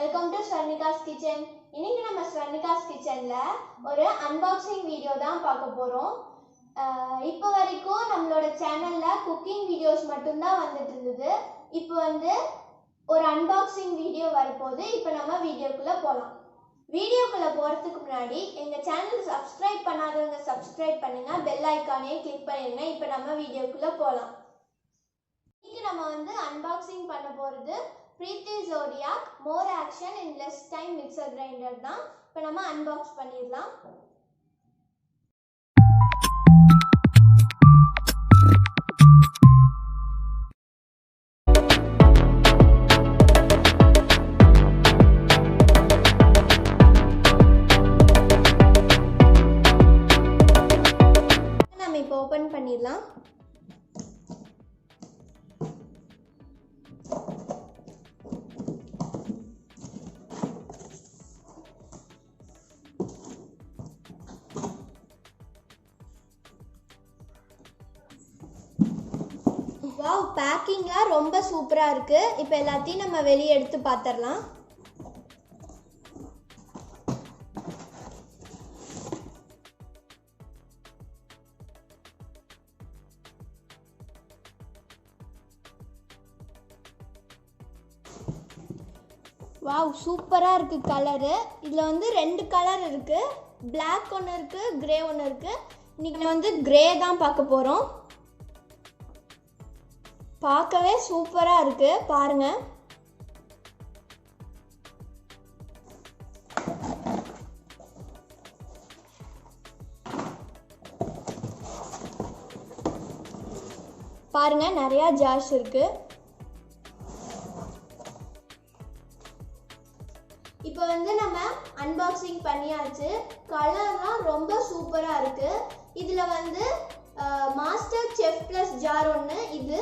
Welcome to ஸ்வர்ணிகாஸ் kitchen. இன்னைக்கு நம்ம ஸ்வர்ணிகாஸ் கிச்சன்ல ஒரு அன்பாக்சிங் வீடியோ தான் பார்க்க போறோம். இப்போ வரைக்கும் நம்மளோட சேனல்ல குக்கிங் வீடியோஸ் மட்டும்தான் வந்துட்டு இருந்தது. இப்போ ஒரு அன்பாக்சிங் வீடியோ வரப்போகுது. இப்போ நம்ம வீடியோக்குள்ள போகலாம். வீடியோக்குள்ள போறதுக்கு முன்னாடி எங்க சேனல் சப்ஸ்கிரைப் பண்ணாதவங்க சப்ஸ்கிரைப் பண்ணுங்க, பெல் ஐக்கானே கிளிக் பண்ணிடுங்க. இப்போ நம்ம வீடியோக்குள்ள போகலாம். இன்னைக்கு நம்ம அன்பாக்சிங் பண்ண போறது Preethi Zodiac more action in less time mixer grinder தான். இப்போ நம்ம அன்பாக்ஸ் பண்ணிடலாம். நம்ம இப்போ ஓபன் பண்ணிடலாம். வாவ், பேக்கிங்லாம் ரொம்ப சூப்பரா இருக்கு. இப்போ எல்லாத்தையும் நம்ம வெளியே எடுத்து பார்த்துடலாம். வாவ், சூப்பரா இருக்கு கலரு. இதுல ரெண்டு கலர் இருக்கு, பிளாக் ஒன்று இருக்கு, கிரே ஒன்று இருக்கு. இன்னைக்கு கிரே தான் பார்க்க போறோம். பார்க்கவே சூப்பரா இருக்கு, பாருங்க. பாருங்க, நிறைய ஜார்ஸ் இருக்கு. இப்போ நம்ம அன்பாக்சிங் பண்ணியாச்சு. கலர்லாம் ரொம்ப சூப்பரா இருக்கு. இதுல மாஸ்டர் செஃப் பிளஸ் ஜார் ஒன்று, இது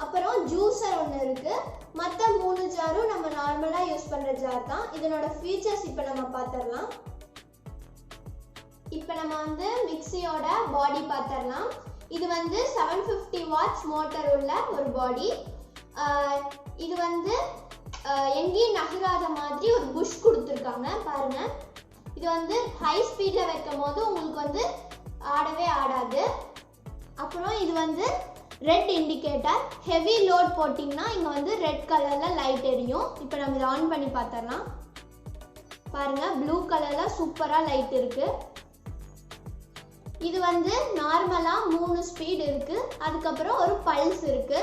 அப்புறம் ஜூஸர் ஒன்று இருக்கு. மற்ற 3 ஜாரும் நம்ம நார்மலா யூஸ் பண்ற ஜார் தான். இதனோட ஃபீச்சர்ஸ் இப்போ நம்ம பார்த்துடலாம். இப்போ நம்ம மிக்சியோட பாடி பார்த்துடலாம். இது 750 வாட்ஸ் மோட்டார் உள்ள ஒரு பாடி. இது எங்கேயும் நகராத மாதிரி ஒரு புஷ் கொடுத்துருக்காங்க, பாருங்க. இது ஹை ஸ்பீட்ல வைக்கும் போது உங்களுக்கு ஆடவே ஆடாது. அப்புறம் இது ரெட் இண்டிகேட்டர். ஹெவி லோட் போட்டிங்கன்னா இங்கே ரெட் கலரில் லைட் எரியும். இப்போ நம்ம இதை ஆன் பண்ணி பார்த்துடலாம். பாருங்கள், ப்ளூ கலரில் சூப்பராக லைட் இருக்குது. இது நார்மலாக 3 ஸ்பீட் இருக்குது. அதுக்கப்புறம் ஒரு பல்ஸ் இருக்குது.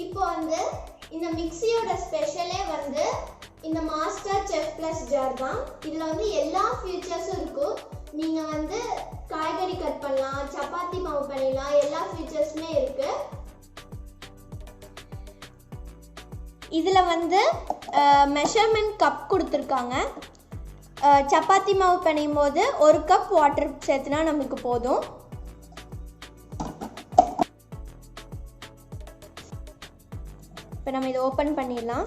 இப்போ இந்த மிக்சியோட ஸ்பெஷலே இந்த மாஸ்டர் செஃப் பிளஸ் ஜார் தான். இதில் எல்லா ஃபீச்சர்ஸும் இருக்கும். நீங்கள் காய்கறி கட் பண்ணலாம், சப்பாத்தி மாவு பண்ணிடலாம், எல்லா ஃபீச்சர்ஸுமே இருக்கு. இதில் மெஷர்மெண்ட் கப் கொடுத்துருக்காங்க. சப்பாத்தி மாவு பண்ணும் போது 1 கப் வாட்டர் சேர்த்துனா நமக்கு போதும். இப்போ நம்ம இதை ஓப்பன் பண்ணிடலாம்.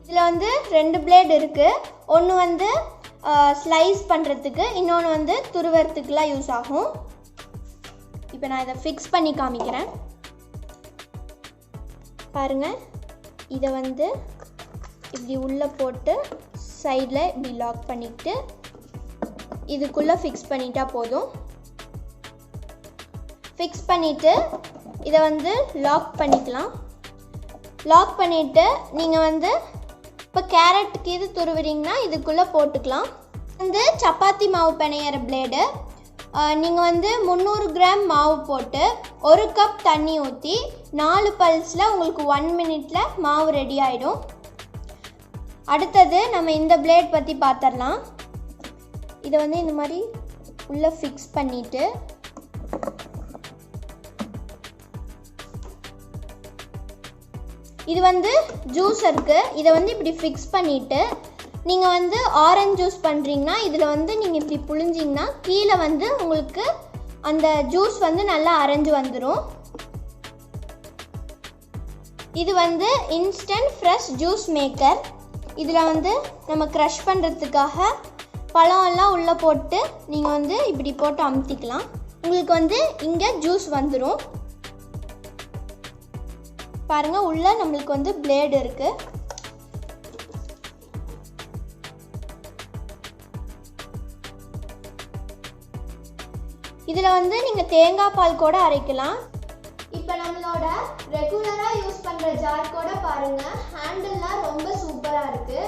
இதில் 2 பிளேட் இருக்கு. ஒன்று ஸ்லைஸ் பண்ணுறதுக்கு, இன்னொன்று துருவறதுக்குலாம் யூஸ் ஆகும். இப்போ நான் இதை ஃபிக்ஸ் பண்ணி காமிக்கிறேன். பாருங்கள், இதை இப்படி உள்ளே போட்டு சைடில் இப்படி லாக் பண்ணிவிட்டு இதுக்குள்ளே ஃபிக்ஸ் பண்ணிட்டா போதும். ஃபிக்ஸ் பண்ணிவிட்டு இதை லாக் பண்ணிக்கலாம். லாக் பண்ணிவிட்டு நீங்கள் இப்போ கேரட்டுக்கு இது துருவுறீங்கன்னா இதுக்குள்ளே போட்டுக்கலாம். சப்பாத்தி மாவு பிணையிற பிளேடு. நீங்கள் 300 கிராம் மாவு போட்டு 1 கப் தண்ணி ஊற்றி 4 பல்ஸில் உங்களுக்கு 1 மினிட்ல மாவு ரெடி ஆகிடும். அடுத்தது நம்ம இந்த பிளேட் பற்றி பார்த்துடலாம். இதை இந்த மாதிரி உள்ளே ஃபிக்ஸ் பண்ணிவிட்டு இது ஜூஸருக்கு. இதை இப்படி ஃபிக்ஸ் பண்ணிவிட்டு நீங்கள் ஆரஞ்சு ஜூஸ் பண்ணுறீங்கன்னா இதில் நீங்கள் இப்படி புழிஞ்சிங்கன்னா கீழே உங்களுக்கு அந்த ஜூஸ் நல்லா அரைஞ்சு வந்துடும். இது இன்ஸ்டன்ட் ஃப்ரெஷ் ஜூஸ் மேக்கர். இதில் நம்ம க்ரஷ் பண்ணுறதுக்காக பழம்லாம் உள்ளே போட்டு நீங்கள் இப்படி போட்டு அமுத்திக்கலாம். உங்களுக்கு இங்கே ஜூஸ் வந்துடும். பாருங்க, உள்ள நம்மளுக்கு வந்து பிளேடு இருக்கு. இதுல வந்து நீங்க தேங்காய் பால் கூட அரைக்கலாம். இப்போ நம்மளோட ரெகுலரா யூஸ் பண்ற ஜார் கூட பாருங்க, ஹேண்டில்லாம் ரொம்ப சூப்பரா இருக்கு.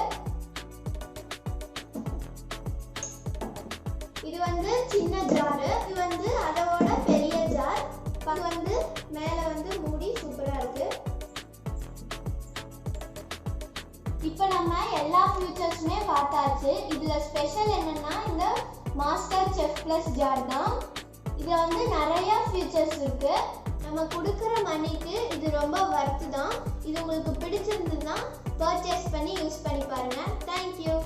இது வந்து சின்ன ஜார், இது வந்து அதோட பெரிய ஜார். இது வந்து மேல வந்து மூடி சூப்பரா இருக்கு. இப்போ நம்ம எல்லா ஃபியூச்சர்ஸுமே பார்த்தாச்சு. இதுல ஸ்பெஷல் என்னன்னா இந்த மாஸ்டர் செஃப் பிளஸ் ஜார் தான். இதுல வந்து நிறைய ஃபீச்சர்ஸ் இருக்கு. நம்ம கொடுக்குற மணிக்கு இது ரொம்ப வர்த்து தான். இது உங்களுக்கு பிடிச்சிருந்ததுன்னா பர்ச்சேஸ் பண்ணி யூஸ் பண்ணி பாருங்க. தேங்க்யூ.